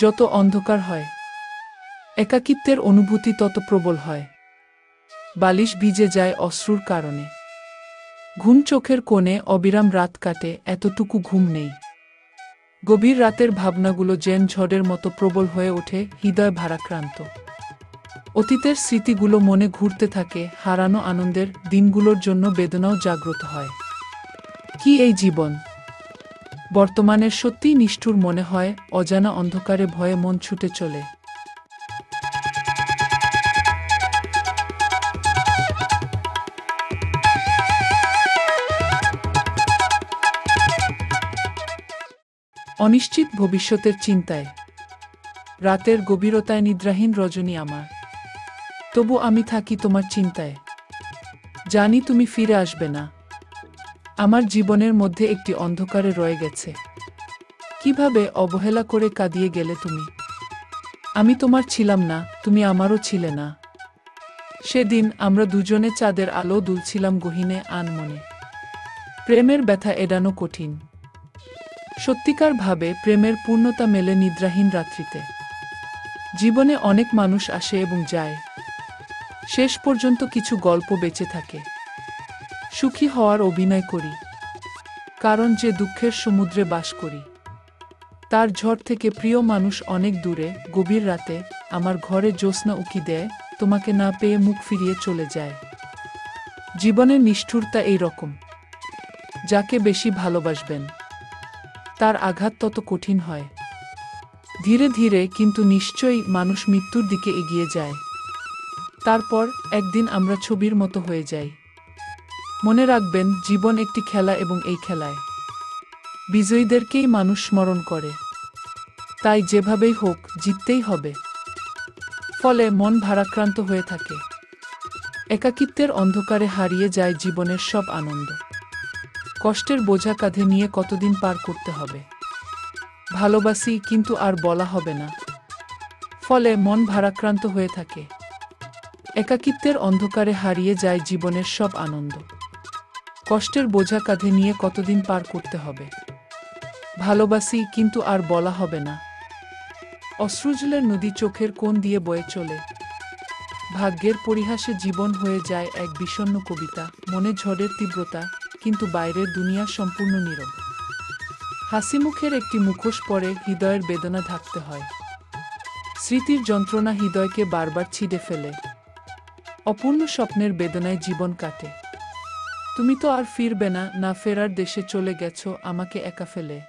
যত অন্ধকার হয়, একাকিত্বের অনুভূতি তত প্রবল হয়। বালিশ ভিজে যায় অশ্রুর কারণে। ঘুম চোখের কোণে, অবিরাম রাত কাটে, এতটুকু ঘুম নেই। গভীর রাতের ভাবনাগুলো যেন ঝড়ের মতো প্রবল হয়ে ওঠে, হৃদয় ভারাক্রান্ত। অতীতের স্মৃতিগুলো মনে ঘুরতে থাকে, হারানো আনন্দের দিনগুলোর জন্য বেদনাও জাগ্রত হয়। কি এই জীবন! বর্তমানের সত্যিই নিষ্ঠুর মনে হয়, অজানা অন্ধকারে ভয়ে মন ছুটে চলে। অনিশ্চিত ভবিষ্যতের চিন্তায় রাতের গভীরতায় নিদ্রাহীন রজনী আমার। তবু আমি থাকি তোমার চিন্তায়। জানি তুমি ফিরে আসবে না। আমার জীবনের মধ্যে একটি অন্ধকারে রয়ে গেছে। কিভাবে অবহেলা করে কাঁদিয়ে গেলে তুমি। আমি তোমার ছিলাম না, তুমি আমারও ছিলে না। সেদিন আমরা দুজনে চাঁদের আলো দুলছিলাম গহীনে আনমনে। প্রেমের ব্যথা এড়ানো কঠিন। সত্যিকার ভাবে প্রেমের পূর্ণতা মেলে নিদ্রাহীন রাত্রিতে। জীবনে অনেক মানুষ আসে এবং যায়। শেষ পর্যন্ত কিছু গল্প বেঁচে থাকে। সুখী হওয়ার অভিনয় করি, কারণ যে দুঃখের সমুদ্রে বাস করি। তার ঝড় থেকে প্রিয় মানুষ অনেক দূরে, গভীর রাতে আমার ঘরে জ্যোৎস্না উকি দেয়, তোমাকে না পেয়ে মুখ ফিরিয়ে চলে যায়। জীবনের নিষ্ঠুরতা এই রকম। যাকে বেশি ভালোবাসবেন, তার আঘাত তত কঠিন হয়। ধীরে ধীরে কিন্তু নিশ্চয়ই মানুষ মৃত্যুর দিকে এগিয়ে যায়। তারপর একদিন আমরা ছবির মতো হয়ে যাই। মনে রাখবেন, জীবন একটি খেলা এবং এই খেলায় বিজয়ীদেরকেই মানুষ স্মরণ করে। তাই যেভাবেই হোক জিততেই হবে। ফলে মন ভারাক্রান্ত হয়ে থাকে। একাকিত্বের অন্ধকারে হারিয়ে যায় জীবনের সব আনন্দ। কষ্টের বোঝা কাঁধে নিয়ে কতদিন পার করতে হবে। ভালোবাসি কিন্তু আর বলা হবে না। ফলে মন ভারাক্রান্ত হয়ে থাকে। একাকিত্বের অন্ধকারে হারিয়ে যায় জীবনের সব আনন্দ। কষ্টের বোঝা কাঁধে নিয়ে কতদিন পার করতে হবে। ভালোবাসি কিন্তু আর বলা হবে না। অশ্রুজলের নদী চোখের কোণ দিয়ে বয়ে চলে। ভাগ্যের পরিহাসে জীবন হয়ে যায় এক বিষণ্ণ কবিতা। মনে ঝড়ের তীব্রতা, কিন্তু বাইরের দুনিয়া সম্পূর্ণ নীরব। হাসিমুখের একটি মুখোশ পরে হৃদয়ের বেদনা ঢাকতে হয়। স্মৃতির যন্ত্রণা হৃদয়কে বারবার ছিঁড়ে ফেলে। অপূর্ণ স্বপ্নের বেদনায় জীবন কাটে। তুমি তো আর ফিরবে না, না ফেরার দেশে চলে গেছো আমাকে একা ফেলে।